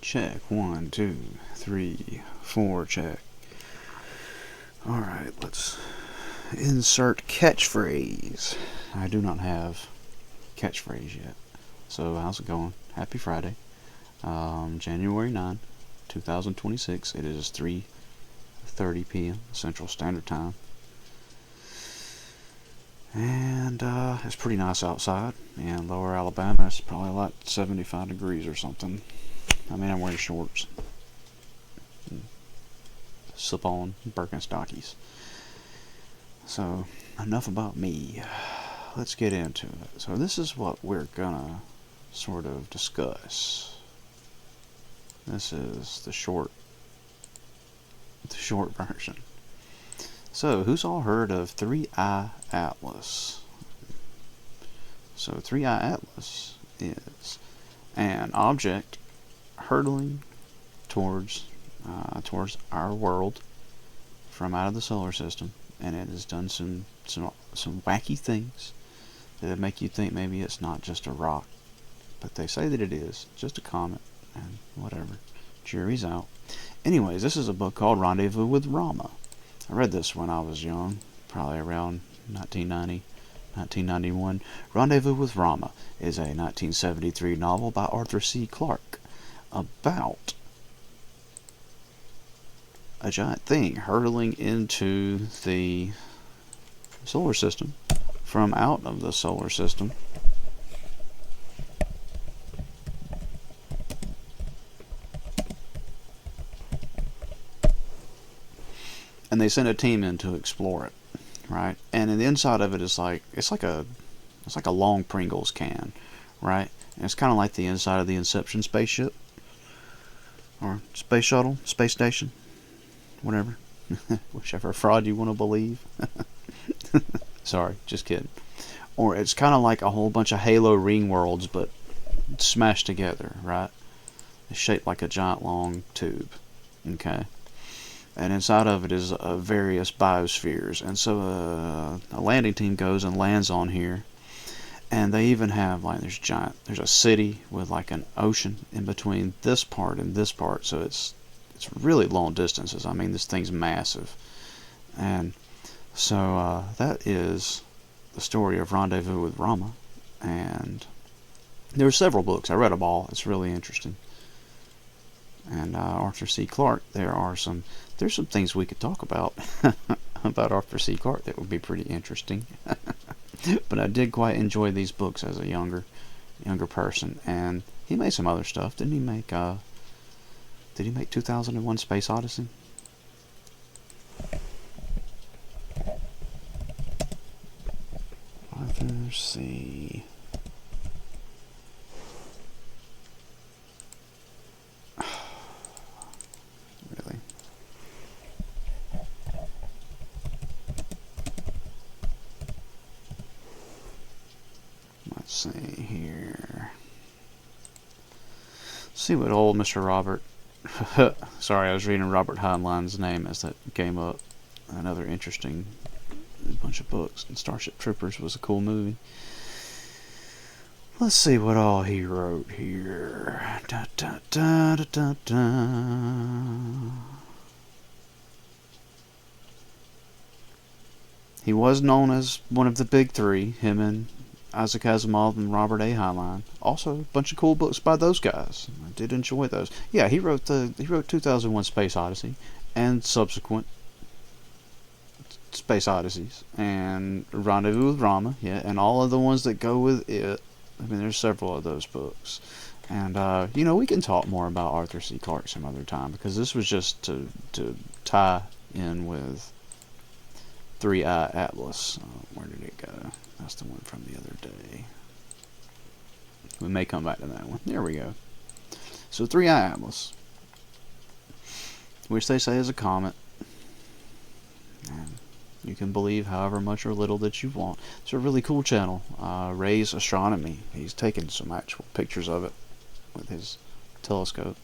Check. 1, 2, 3, 4. Check. Alright, let's insert catchphrase. I do not have catchphrase yet. So, how's it going? Happy Friday. January 9, 2026. It is 3:30 p.m. Central Standard Time. And it's pretty nice outside. In Lower Alabama, it's probably like 75 degrees or something. I mean, I'm wearing shorts. Slip-on Birkenstockies. So, enough about me. Let's get into it. So this is what we're gonna sort of discuss. This is the short version. So, who's all heard of 3iAtlas? So, 3iAtlas is an object hurtling towards our world from out of the solar system, and it has done some wacky things that make you think maybe it's not just a rock, but they say that it is just a comet, and whatever. Jury's out. Anyways, this is a book called Rendevous with Rama. I read this when I was young, probably around 1990, 1991. Rendezvous with Rama is a 1973 novel by Arthur C Clarke about a giant thing hurtling into the solar system from out of the solar system. And they sent a team in to explore it, right? And in the inside of it is it's like a long Pringles can, right? And it's kind of like the inside of the Inception spaceship or space shuttle, space station, whatever, whichever fraud you want to believe. Sorry, just kidding. Or it's kind of like a whole bunch of Halo ring worlds, but smashed together, right? It's shaped like a giant long tube, okay? And inside of it is various biospheres. And so a landing team goes and lands on here. And they even have, like, there's a city with like an ocean in between this part and this part. So it's really long distances. I mean, this thing's massive. And so that is the story of Rendezvous with Rama. And there were several books. I read them all. It's really interesting. And Arthur C Clarke, there's some things we could talk about about Arthur C Clarke that would be pretty interesting. But I did quite enjoy these books as a younger person. And he made some other stuff. Did he make 2001 Space Odyssey? Arthur C. Really? Let's see here. See what old Mr. Robert. Sorry, I was reading Robert Heinlein's name as that came up. Another interesting bunch of books. And Starship Troopers was a cool movie. Let's see what all he wrote here. Da, da, da, da, da, da. He was known as one of the big three, him and Isaac Asimov and Robert A. Heinlein. Also, a bunch of cool books by those guys. I did enjoy those. Yeah, he wrote 2001 Space Odyssey and subsequent Space Odysseys and Rendezvous with Rama, yeah, and all of the ones that go with it. I mean, there's several of those books. And, we can talk more about Arthur C. Clarke some other time, because this was just to tie in with 3iAtlas. Where did it go? That's the one from the other day. We may come back to that one. There we go. So 3iAtlas, which they say is a comet. And you can believe however much or little that you want. It's a really cool channel, Ray's Astronomy. He's taken some actual pictures of it with his telescope.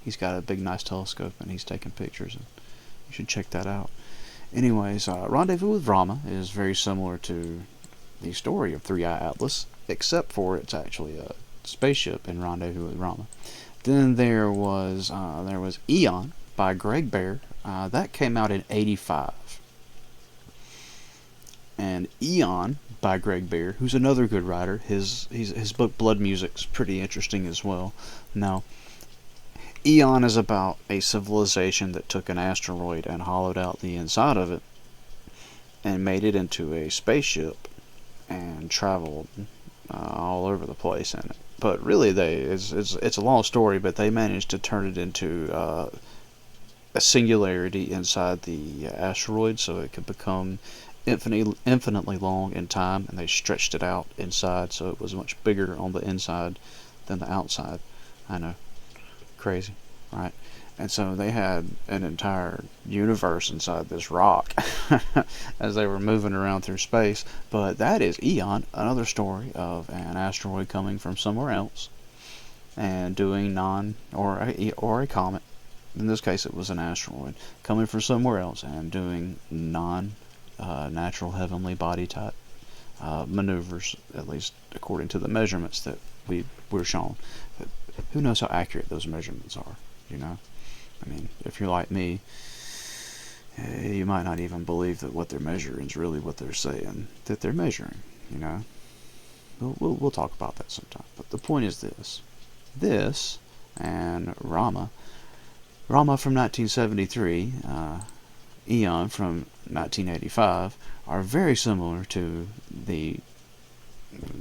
He's got a big, nice telescope, and he's taking pictures. And you should check that out. Anyways, Rendezvous with Rama is very similar to the story of 3iAtlas, except for it's actually a spaceship in Rendezvous with Rama. Then there was Eon by Greg Bear. That came out in '85. And Eon by Greg Bear, who's another good writer. His book Blood Music's pretty interesting as well. Now, Eon is about a civilization that took an asteroid and hollowed out the inside of it and made it into a spaceship and traveled all over the place in it. But really, it's a long story, but they managed to turn it into a singularity inside the asteroid, so it could become infinitely long in time, and they stretched it out inside, so it was much bigger on the inside than the outside. I know, crazy, right? And so they had an entire universe inside this rock as they were moving around through space. But that is Eon, another story of an asteroid coming from somewhere else and doing or a comet. In this case, it was an asteroid coming from somewhere else and doing natural heavenly body type maneuvers, at least according to the measurements that we were shown. But who knows how accurate those measurements are, you know? I mean, if you're like me, you might not even believe that what they're measuring is really what they're saying that they're measuring, you know? We'll talk about that sometime. But the point is this and Rama from 1973, Eon from 1985 are very similar to the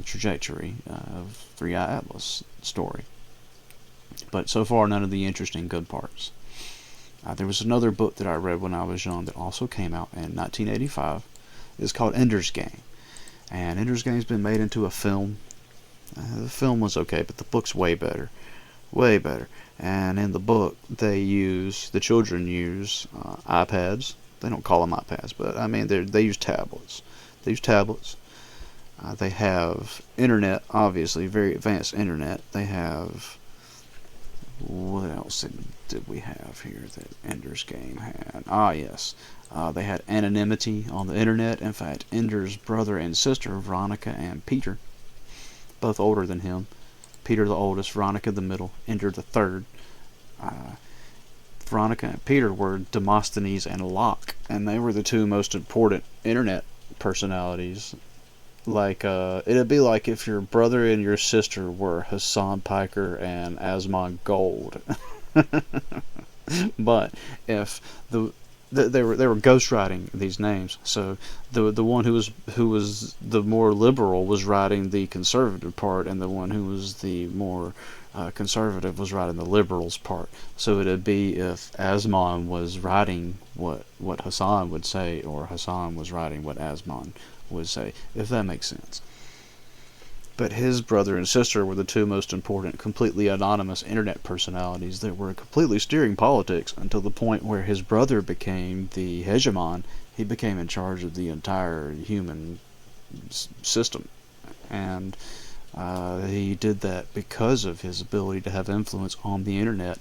trajectory of 3iAtlas story. But so far, none of the interesting good parts. There was another book that I read when I was young that also came out in 1985. It's called Ender's Game. And Ender's Game's been made into a film. The film was okay, but the book's way better. Way better. And in the book, the children use iPads. They don't call them iPads, but I mean, they use tablets. They use tablets. They have internet, obviously, very advanced internet. They have... What else did we have here that Ender's Game had? Yes. They had anonymity on the internet. In fact, Ender's brother and sister, Veronica and Peter, both older than him. Peter the oldest, Veronica the middle, Ender the third. Veronica and Peter were Demosthenes and Locke, and they were the two most important internet personalities. Like, it'd be like if your brother and your sister were Hassan Piker and Asmon Gold. But if they were ghostwriting these names, so the one who was the more liberal was writing the conservative part, and the one who was the more conservative was writing the liberals part. So it'd be if Asmon was writing what Hassan would say, or Hassan was writing what Asmon would say, if that makes sense. But his brother and sister were the two most important, completely anonymous internet personalities that were completely steering politics until the point where his brother became the hegemon. He became in charge of the entire human system. And he did that because of his ability to have influence on the internet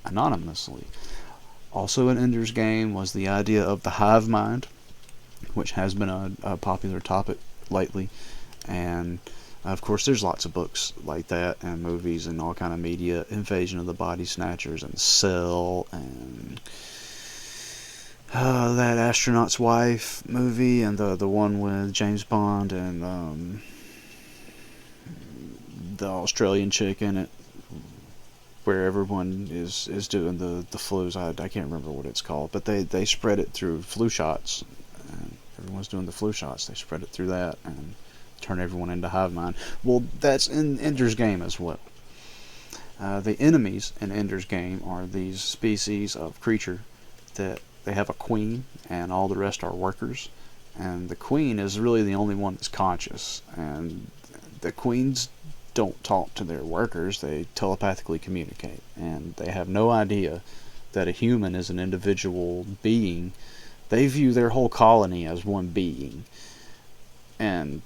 anonymously. Also in Ender's Game was the idea of the hive mind, which has been a popular topic lately. And of course, there's lots of books like that, and movies, and all kind of media. Invasion of the Body Snatchers, and Cell, and that Astronaut's Wife movie, and the one with James Bond, and the Australian chick in it, where everyone is doing the flus. I can't remember what it's called, but they spread it through flu shots. And everyone's doing the flu shots. They spread it through that and turn everyone into hive mind. Well, that's in Ender's Game as well. The enemies in Ender's Game are these species of creature that they have a queen, and all the rest are workers. And the queen is really the only one that's conscious. And the queens don't talk to their workers. They telepathically communicate. And they have no idea that a human is an individual being. They view their whole colony as one being. And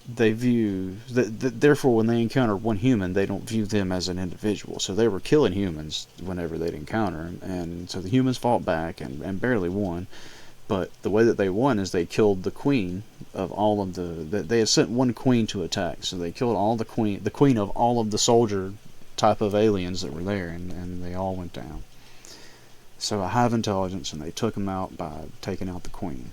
they view... therefore, when they encounter one human, they don't view them as an individual. So they were killing humans whenever they'd encounter them. And so the humans fought back and barely won. But the way that they won is they killed the queen of all of the... They had sent one queen to attack. So they killed all the queen of all of the soldier type of aliens that were there, and they all went down. So a hive intelligence, and they took him out by taking out the queen.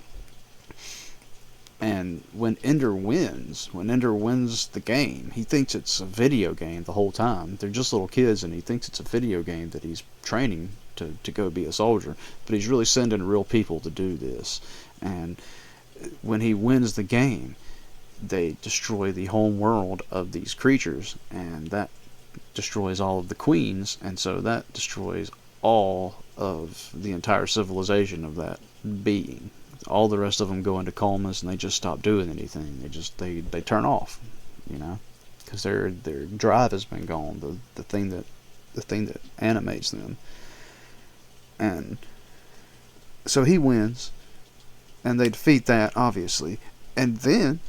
And when Ender wins the game, he thinks it's a video game the whole time. They're just little kids, and he thinks it's a video game that he's training to go be a soldier. But he's really sending real people to do this. And when he wins the game, they destroy the home world of these creatures, and that destroys all of the queens, and so that destroys all of the entire civilization of that being. All the rest of them go into comas, and they just stop doing anything. They turn off, because their drive has been gone. The thing that animates them. And so he wins, and they defeat that, obviously, and then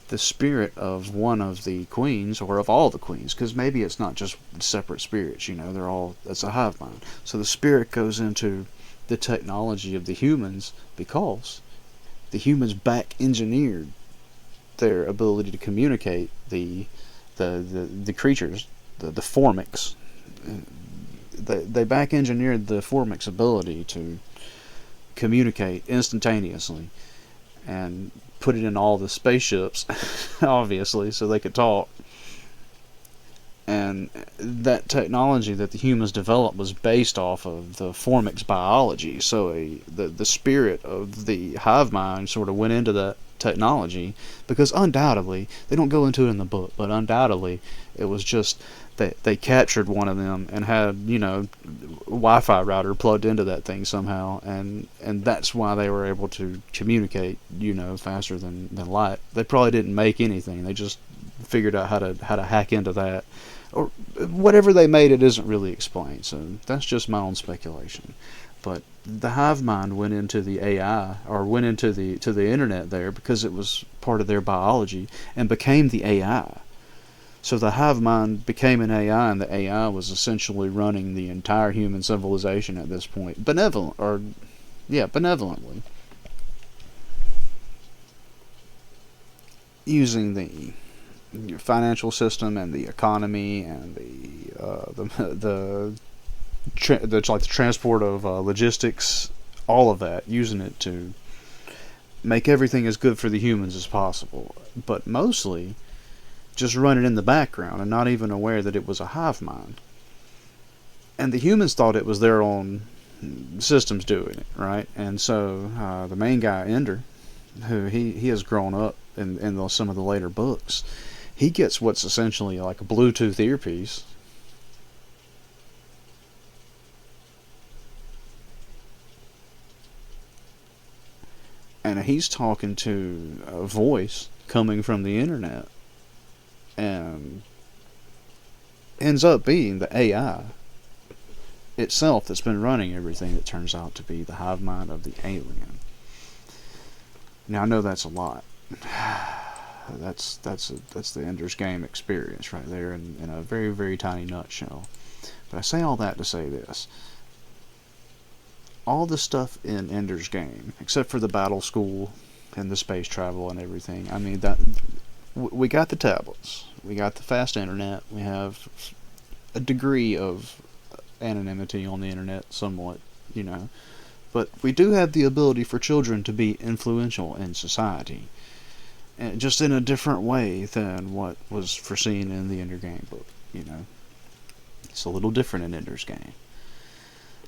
the spirit of one of the queens, or of all the queens, because maybe it's not just separate spirits, it's a hive mind. So the spirit goes into the technology of the humans, because the humans back engineered their ability to communicate the creatures, the formics. They back engineered the formics' ability to communicate instantaneously, and put it in all the spaceships, obviously, so they could talk. And that technology that the humans developed was based off of the formics biology. So the spirit of the hive mind sort of went into that technology, because undoubtedly, they don't go into it in the book, but undoubtedly it was just that they captured one of them and had, Wi-Fi router plugged into that thing somehow, and that's why they were able to communicate, faster than light. They probably didn't make anything. They just figured out how to hack into that, or whatever they made. It isn't really explained, so that's just my own speculation. But the hive mind went into the AI, or went into the internet there, because it was part of their biology, and became the AI. So the hive mind became an AI, and the AI was essentially running the entire human civilization at this point, benevolently. Using the financial system and the economy and the transport of logistics, all of that, using it to make everything as good for the humans as possible, but mostly just running in the background and not even aware that it was a hive mind. And the humans thought it was their own systems doing it, right? And so the main guy, Ender, who he has grown up in some of the later books, he gets what's essentially like a Bluetooth earpiece. And he's talking to a voice coming from the internet, and ends up being the AI itself that's been running everything that turns out to be the hive mind of the alien. Now, I know that's a lot. That's the Ender's Game experience right there in a very, very tiny nutshell. But I say all that to say this. All the stuff in Ender's Game, except for the battle school and the space travel and everything, I mean, that we got the tablets, we got the fast internet, we have a degree of anonymity on the internet, somewhat, but we do have the ability for children to be influential in society, and just in a different way than what was foreseen in the Ender Game book. It's a little different in Ender's Game.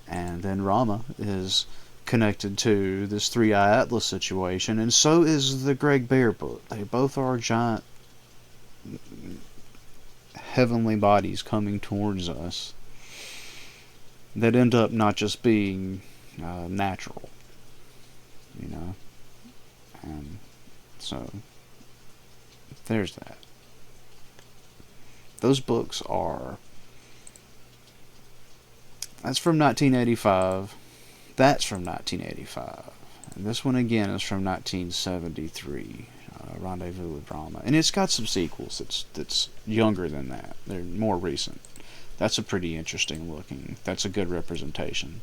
And then Rama is connected to this 3iAtlas situation, and so is the Greg Bear book. They both are giant heavenly bodies coming towards us that end up not just being natural, and so there's that. Those books are, that's from 1985. That's from 1985. And this one again is from 1973, Rendezvous with Rama. And it's got some sequels that's younger than that. They're more recent. That's a pretty interesting looking. That's a good representation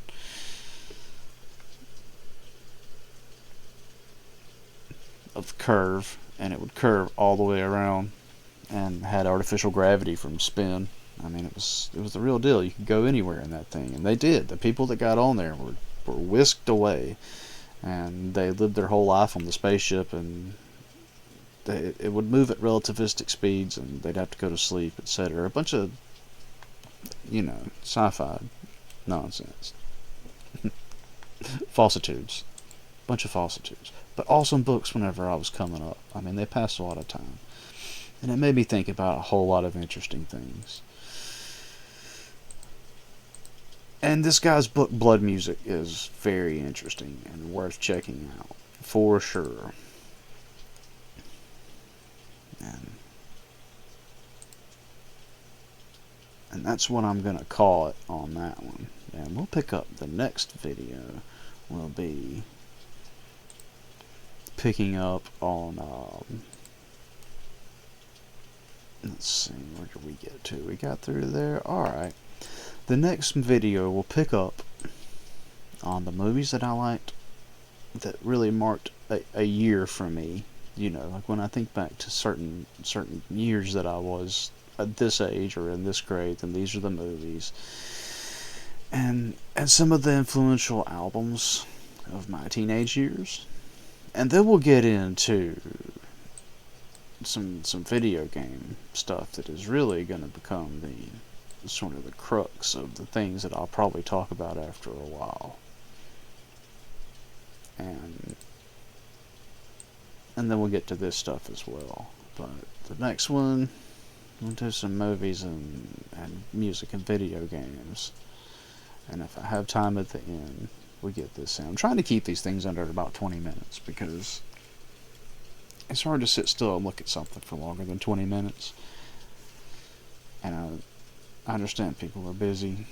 of the curve, and it would curve all the way around and had artificial gravity from spin. I mean, it was the real deal. You could go anywhere in that thing, and they did. The people that got on there were whisked away, and they lived their whole life on the spaceship, and it would move at relativistic speeds, and they'd have to go to sleep, etc. A bunch of, sci-fi nonsense. Falsitudes. Bunch of falsitudes. But awesome books whenever I was coming up. I mean, they passed a lot of time. And it made me think about a whole lot of interesting things. And this guy's book, Blood Music, is very interesting and worth checking out. For sure. And that's what I'm going to call it on that one. And we'll pick up the next video. Will be picking up on, let's see, where did we get to? We got through there. Alright. The next video will pick up on the movies that I liked that really marked a year for me. Like when I think back to certain years that I was at this age or in this grade, then these are the movies. And some of the influential albums of my teenage years. And then we'll get into some video game stuff that is really going to become the sort of the crux of the things that I'll probably talk about after a while. And then we'll get to this stuff as well. But the next one, we'll do some movies and music and video games. And if I have time at the end, we get this in. I'm trying to keep these things under about 20 minutes because it's hard to sit still and look at something for longer than 20 minutes. And I understand people are busy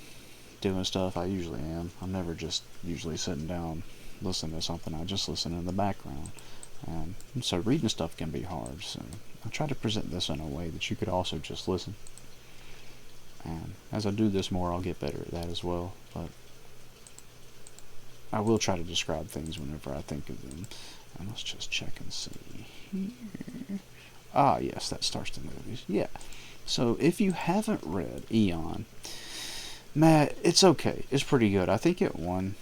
doing stuff. I usually am. I'm never just usually sitting down listening to something. I just listen in the background. And so reading stuff can be hard. So I try to present this in a way that you could also just listen. And as I do this more, I'll get better at that as well. But I will try to describe things whenever I think of them. And let's just check and see here. Ah, yes, that starts the movies. Yeah. So if you haven't read Eon, Matt, it's okay. It's pretty good. I think it won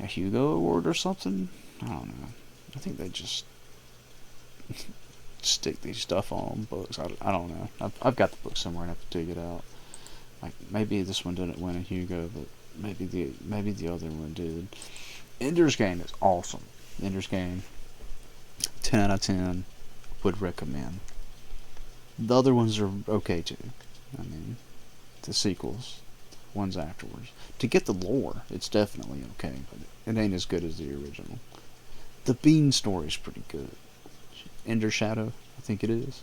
a Hugo Award or something. I don't know. I think they just stick these stuff on books. I don't know. I've got the book somewhere and I have to dig it out. Like maybe this one didn't win a Hugo, but maybe the other one did. Ender's Game is awesome. Ender's Game, 10 out of 10, would recommend. The other ones are okay too. I mean, the sequels, ones afterwards. To get the lore, it's definitely okay, but it ain't as good as the original. The Bean story's pretty good. Ender Shadow, I think it is.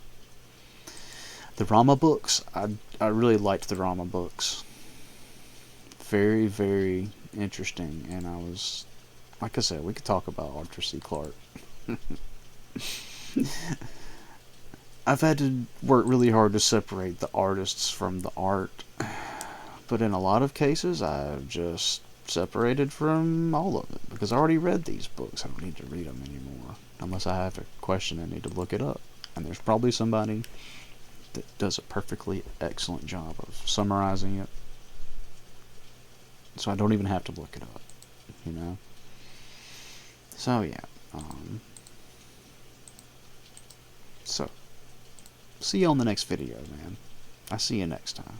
The Rama books, I really liked the Rama books. Very, very interesting, and I was, like I said, we could talk about Arthur C Clarke. I've had to work really hard to separate the artists from the art, but in a lot of cases, I've just separated from all of it, because I already read these books. I don't need to read them anymore, unless I have a question and need to look it up. And there's probably somebody that does a perfectly excellent job of summarizing it, so I don't even have to look it up, So yeah, so see you on the next video, man. I see you next time.